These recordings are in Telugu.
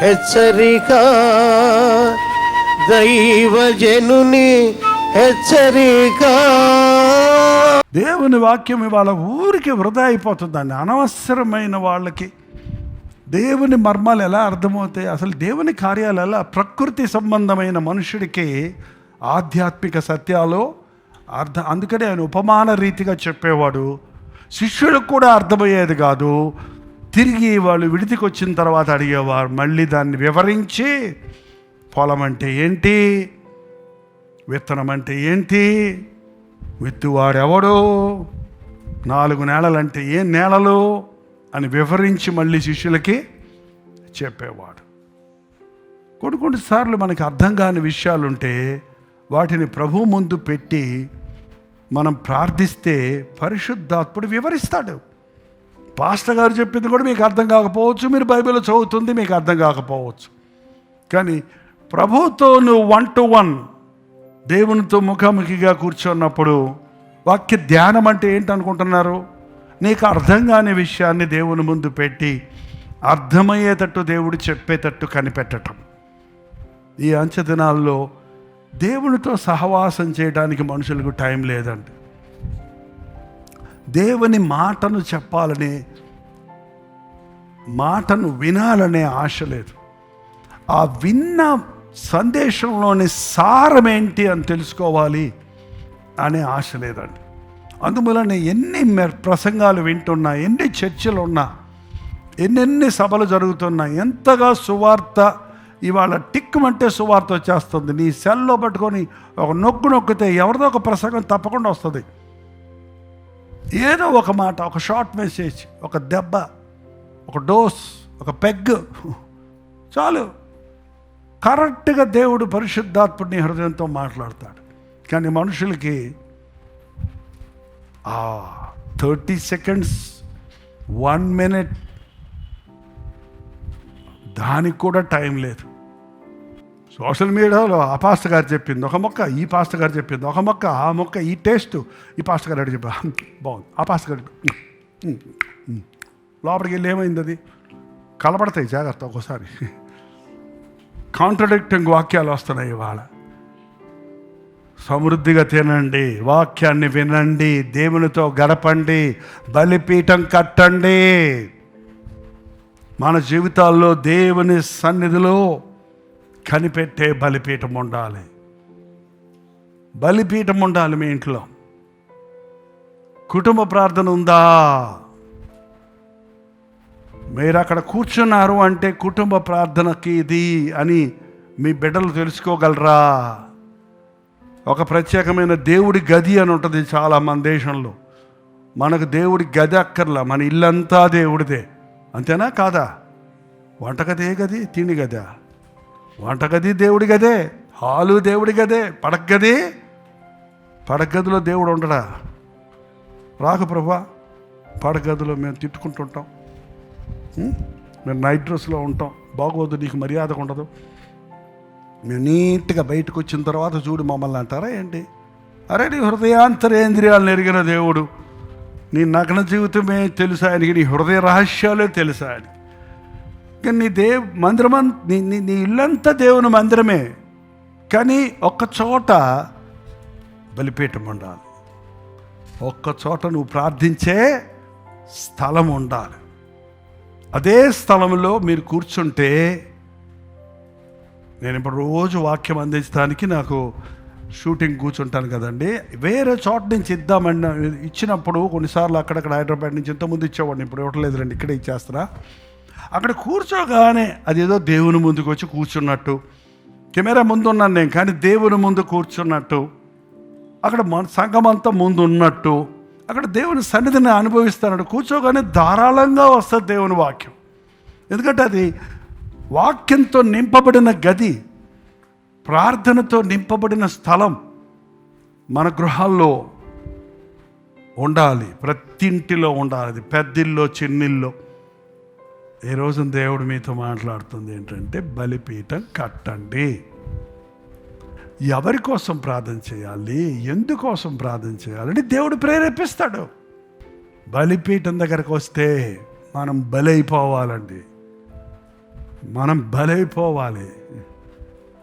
హెచ్చరిక, దైవజనుని హెచ్చరిక. దేవుని వాక్యం ఇవాళ ఊరికి వృధా అయిపోతుందండి. అనవసరమైన వాళ్ళకి దేవుని మర్మాలు ఎలా అర్థమవుతాయి, అసలు దేవుని కార్యాలు ఎలా, ప్రకృతి సంబంధమైన మనుషుడికి ఆధ్యాత్మిక సత్యాలు అందుకనే ఆయన ఉపమాన రీతిగా చెప్పేవాడు. శిష్యులకు కూడా అర్థమయ్యేది కాదు. తిరిగి వాళ్ళు విడిదికి వచ్చిన తర్వాత అడిగేవారు. మళ్ళీ దాన్ని వివరించి పొలం అంటే ఏంటి, విత్తనం అంటే ఏంటి, విత్తువాడెవడు, 4 నేలలంటే ఏ నేలలు అని వివరించి మళ్ళీ శిష్యులకి చెప్పేవాడు. కొన్నిసార్లు మనకి అర్థం కాని విషయాలుంటే వాటిని ప్రభు ముందు పెట్టి మనం ప్రార్థిస్తే పరిశుద్ధాత్ముడు వివరిస్తాడు. పాస్టర్ గారు చెప్పింది కూడా మీకు అర్థం కాకపోవచ్చు, మీరు బైబిల్ చదువుతుంది మీకు అర్థం కాకపోవచ్చు. కానీ ప్రభుతో నువ్వు 1 to 1 దేవునితో ముఖాముఖిగా కూర్చున్నప్పుడు వాక్య ధ్యానం అంటే ఏంటనుకుంటున్నారు? నీకు అర్థం కాని విషయాన్ని దేవుని ముందు పెట్టి అర్థమయ్యేటట్టు దేవుడు చెప్పేటట్టు కనిపెట్టడం. ఈ అంచె దినాల్లో దేవునితో సహవాసం చేయడానికి మనుషులకు టైం లేదండి. దేవుని మాటను చెప్పాలనే, మాటను వినాలనే ఆశ లేదు. ఆ విన్న సందేశంలోని సారం ఏంటి అని తెలుసుకోవాలి అనే ఆశ లేదండి. అందువలన ఎన్ని ప్రసంగాలు వింటున్నా, ఎన్ని చర్చలు ఉన్నా, ఎన్నెన్ని సభలు జరుగుతున్నా, ఎంతగా సువార్త ఇవాళ టిక్కుమంటే సువార్త వచ్చేస్తుంది. నీ సెల్లో పట్టుకొని ఒక నొక్కితే ఎవరిదో ఒక ప్రసంగం తప్పకుండా వస్తుంది. ఏదో ఒక మాట, ఒక షార్ట్ మెసేజ్, ఒక దెబ్బ, ఒక డోస్, ఒక పెగ్ చాలు. కరెక్ట్గా దేవుడు పరిశుద్ధాత్ముడిని హృదయంతో మాట్లాడతాడు. కానీ మనుషులకి 30 seconds, 1 minute దానికి కూడా టైం లేదు. సోషల్ మీడియాలో ఆ పాస్టర్ గారు చెప్పింది ఒక మొక్క, ఈ పాస్టర్ గారు చెప్పింది ఒక మొక్క, ఆ మొక్క ఈ టేస్ట్, ఈ పాస్టర్ గారు చెప్పా బాగుంది, ఆ పాస్టర్ గారు లోపలికి వెళ్ళి ఏమైంది, అది కలపడతాయి, జాగ్రత్త. ఒక్కోసారి కాంట్రడిక్టింగ్ వాక్యాలు వస్తున్నాయి. ఇవాళ సమృద్ధిగా తినండి, వాక్యాన్ని వినండి, దేవునితో గడపండి, బలిపీఠం కట్టండి. మన జీవితాల్లో దేవుని సన్నిధిలో కనిపెట్టే బలిపీఠం ఉండాలి. బలిపీఠం ఉండాలి మీ ఇంట్లో. కుటుంబ ప్రార్థన ఉందా? మీరు అక్కడ కూర్చున్నారు అంటే కుటుంబ ప్రార్థనకి ఇది అని మీ బిడ్డలు తెలుసుకోగలరా? ఒక ప్రత్యేకమైన దేవుడి గది అని ఉంటుంది చాలా మన దేశంలో. మనకు దేవుడి గది అక్కర్లా, మన ఇల్లంతా దేవుడిదే. అంతేనా కాదా? వంటగది ఏ గది? తిండి గదా? వంటగది దేవుడి గదే, హాలు దేవుడి గదే, పడగదిలో దేవుడు ఉండడా? రాకు ప్రభా, పడగదిలో మేము తిట్టుకుంటుంటాం, మేము నైట్ డ్రెస్లో ఉంటాం, బాగోదు, నీకు మర్యాద ఉండదు. మేము నీట్గా బయటకు వచ్చిన తర్వాత చూడు మమ్మల్ని అంటారా ఏంటి? అరే నీ హృదయాంతరేంద్రియాలను ఎరిగిన దేవుడు, నీ నగ్న జీవితమే తెలుసా ఆయనకి, నీ హృదయ రహస్యాలే తెలుసా ఆయనకి. కానీ నీ ఇల్లంతా దేవుని మందిరమే, కానీ ఒక్క చోట బలిపీఠం ఉండాలి. ఒక్క చోట నువ్వు ప్రార్థించే స్థలం ఉండాలి. అదే స్థలంలో మీరు కూర్చుంటే, నేను ఇప్పుడు రోజు వాక్యం అందించడానికి నాకు షూటింగ్ కూర్చుంటాను కదండి, వేరే చోట నుంచి ఇచ్చినప్పుడు కొన్నిసార్లు అక్కడక్కడ హైదరాబాద్ నుంచి ఇంతకుముందు ఇచ్చేవాడిని, ఇప్పుడు ఇవ్వట్లేదు రండి, ఇక్కడే ఇచ్చేస్తారా. అక్కడ కూర్చోగానే అదేదో దేవుని ముందుకు వచ్చి కూర్చున్నట్టు, కెమెరా ముందు ఉన్నాను నేను, కానీ దేవుని ముందు కూర్చున్నట్టు, అక్కడ సంఘం అంతా ముందు ఉన్నట్టు, అక్కడ దేవుని సన్నిధిని అనుభవిస్తాడు. కూర్చోగానే ధారాళంగా వస్తుంది దేవుని వాక్యం. ఎందుకంటే అది వాక్యంతో నింపబడిన గది, ప్రార్థనతో నింపబడిన స్థలం మన గృహాల్లో ఉండాలి, ప్రతి ఇంటిలో ఉండాలి. అది పెద్దిల్లో చిన్నిల్లో. ఈ రోజు దేవుడు మీతో మాట్లాడుతుంది ఏంటంటే, బలిపీఠం కట్టండి. ఎవరి కోసం ప్రార్థన చేయాలి, ఎందుకోసం ప్రార్థన చేయాలని దేవుడు ప్రేరేపిస్తాడు. బలిపీఠం దగ్గరకు వస్తే మనం బలైపోవాలండి. మనం బలైపోవాలి.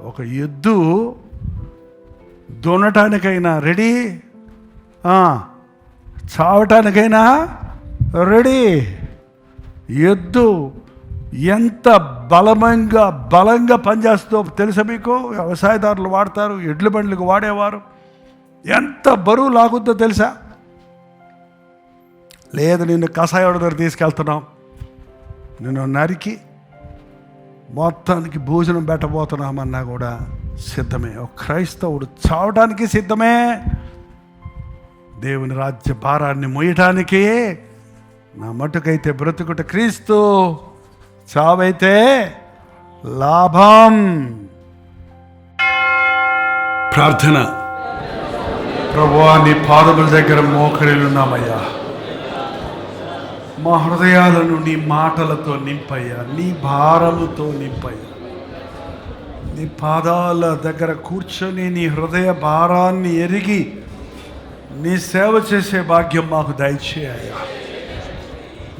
ఒక ఎద్దు దున్నటానికైనా రెడీ, చావటానికైనా రెడీ. ఎద్దు ఎంత బలంగా పనిచేస్తుందో తెలుసా మీకు? వ్యవసాయదారులు వాడతారు, ఎడ్ల బండ్లకు వాడేవారు. ఎంత బరువు లాగుద్దో తెలుసా? లేదు నిన్ను కషాయోడి దగ్గర తీసుకెళ్తున్నాం, నిన్ను నరికి మొత్తానికి భోజనం పెట్టబోతున్నామన్నా కూడా సిద్ధమే. ఒక క్రైస్తవుడు చావడానికి సిద్ధమే. దేవుని రాజ్య భారాన్ని మోయటానికి. నా మటుకైతే బ్రతుకుట క్రీస్తు, చావైతే లాభం. ప్రార్థన. ప్రభువా, నీ పాదముల దగ్గర మోకరిల్లున్నామయ్యా. మా హృదయాలను నీ మాటలతో నింపయ్యా, నీ భారముతో నింపయ్యా. నీ పాదాల దగ్గర కూర్చొని నీ హృదయ భారాన్ని ఎరిగి నీ సేవ చేసే భాగ్యం మాకు దయచేయ్యా.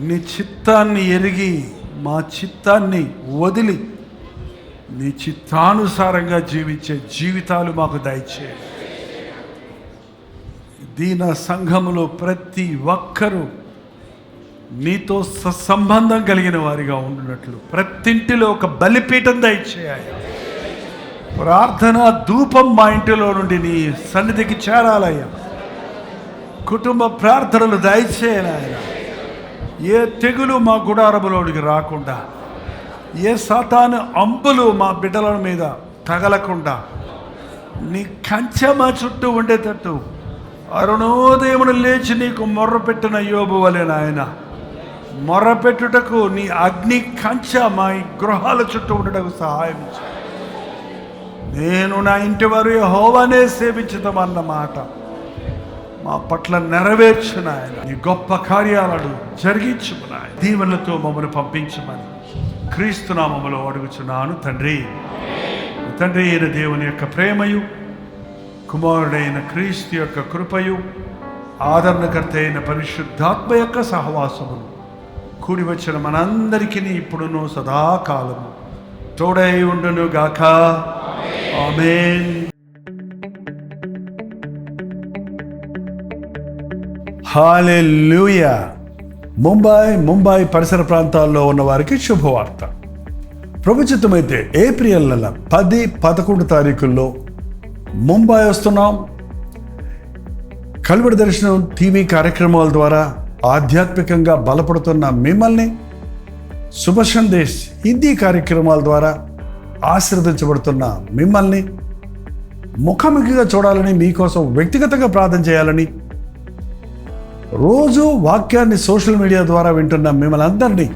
నీ చిత్తాన్ని ఎరిగి మా చిత్తాన్ని వదిలి నీ చిత్తానుసారంగా జీవించే జీవితాలు మాకు దయచేయి. దీన సంఘములో ప్రతి ఒక్కరూ నీతో సత్సంబంధం కలిగిన వారిగా ఉండినట్లు ప్రతింటిలో ఒక బలిపీఠం దయచేయాలి. ప్రార్థన ధూపం మా ఇంటిలో నుండి నీ సన్నిధికి చేరాలయ్యా. కుటుంబ ప్రార్థనలు దయచేయాలి ఆయన. ఏ తెగులు మా గుడారములోనికి రాకుండా, ఏ సాతాను అంబులు మా బిడ్డల మీద తగలకుండా నీ కంచె మా చుట్టూ ఉండేటట్టు అరుణోదయమును లేచి నీకు మొర్రపెట్టిన యోబు వలె నాయన మొర్రపెట్టుటకు నీ అగ్ని కంచె మా గృహాల చుట్టూ ఉండటకు సహాయం చేయి. నేను నా ఇంటి వారు యెహోవానే సేవించుతామన్న మాట మా పట్ల నెరవేర్చున ఆయన. నీ గొప్ప కార్యాలను జరిగించుమని ఆయన దీవెనలతో మమ్మల్ని పంపించమని క్రీస్తు నామములో అడుగుచున్నాను తండ్రి. తండ్రి అయిన దేవుని యొక్క ప్రేమయు, కుమారుడైన క్రీస్తు యొక్క కృపయు, ఆదరణకర్త అయిన పరిశుద్ధాత్మ యొక్క సహవాసమును కూడి వచ్చిన మనందరికీ ఇప్పుడును సదాకాలము తోడై ఉండును గాక. ఆమేన్. హల్లెలూయా. ముంబై పరిసర ప్రాంతాల్లో ఉన్న వారికి శుభవార్త. ప్రభుచితమైతే ఏప్రిల్ నెల 10, 11 తారీఖుల్లో ముంబై వస్తున్నాం. కల్వడి దర్శనం టీవీ కార్యక్రమాల ద్వారా ఆధ్యాత్మికంగా బలపడుతున్న మిమ్మల్ని, శుభ సందేశ్ హిందీ కార్యక్రమాల ద్వారా ఆశీర్వదించబడుతున్న మిమ్మల్ని ముఖాముఖిగా చూడాలని, మీకోసం వ్యక్తిగతంగా ప్రార్థన చేయాలని, రోజు వాక్యాన్ని సోషల్ మీడియా ద్వారా వింటున్న మిమ్మల్ని అందరినీ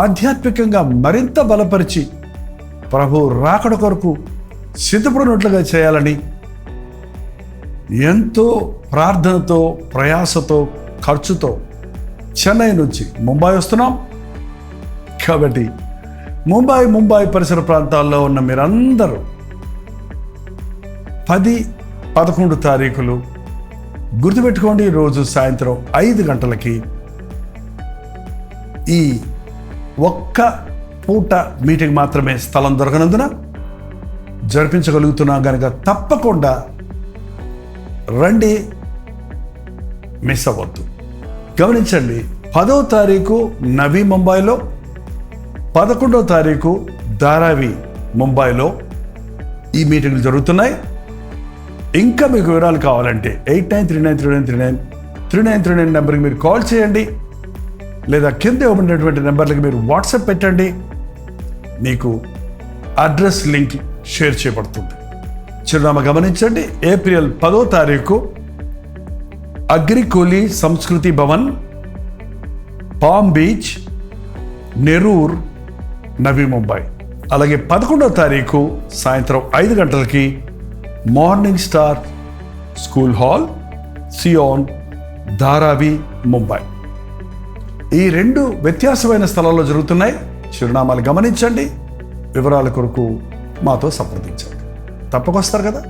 ఆధ్యాత్మికంగా మరింత బలపరిచి ప్రభు రాకడ కొరకు సిద్ధపడినట్లుగా చేయాలని ఎంతో ప్రార్థనతో, ప్రయాసతో, ఖర్చుతో చెన్నై నుంచి ముంబై వస్తున్నాం. కాబట్టి ముంబై పరిసర ప్రాంతాల్లో ఉన్న మీరందరూ 10, 11 తారీఖులు గుర్తుపెట్టుకోండి. రోజు సాయంత్రం 5 గంటలకి ఈ ఒక్క పూట మీటింగ్ మాత్రమే స్థలం దొరకనందున జరిపించగలుగుతున్నాం కనుక తప్పకుండా రండి, మిస్ అవ్వద్దు. గమనించండి, 10వ తారీఖు నవీ ముంబైలో, 11వ తారీఖు ధారావి ముంబైలో ఈ మీటింగ్లు జరుగుతున్నాయి. ఇంకా మీకు వివరాలు కావాలంటే 8939393939 నెంబర్కి మీరు కాల్ చేయండి, లేదా కింద ఇవ్వబడినటువంటి నెంబర్లకి మీరు వాట్సాప్ పెట్టండి. మీకు అడ్రస్ లింక్ షేర్ చేయబడుతుంది. చిరునామా గమనించండి, ఏప్రిల్ 10వ తారీఖు అగ్రికోలి సంస్కృతి భవన్, పామ్ బీచ్, నెరూర్, నవీ ముంబై. అలాగే 11వ తారీఖు సాయంత్రం 5 గంటలకి మార్నింగ్ స్టార్ స్కూల్ హాల్, సియోన్, ధారావి, ముంబై. ఈ 2 వ్యత్యాసమైన స్థలాల్లో జరుగుతున్నాయి. చిరునామాలు గమనించండి. వివరాల కొరకు మాతో సంప్రదించండి. తప్పకొస్తారు కదా.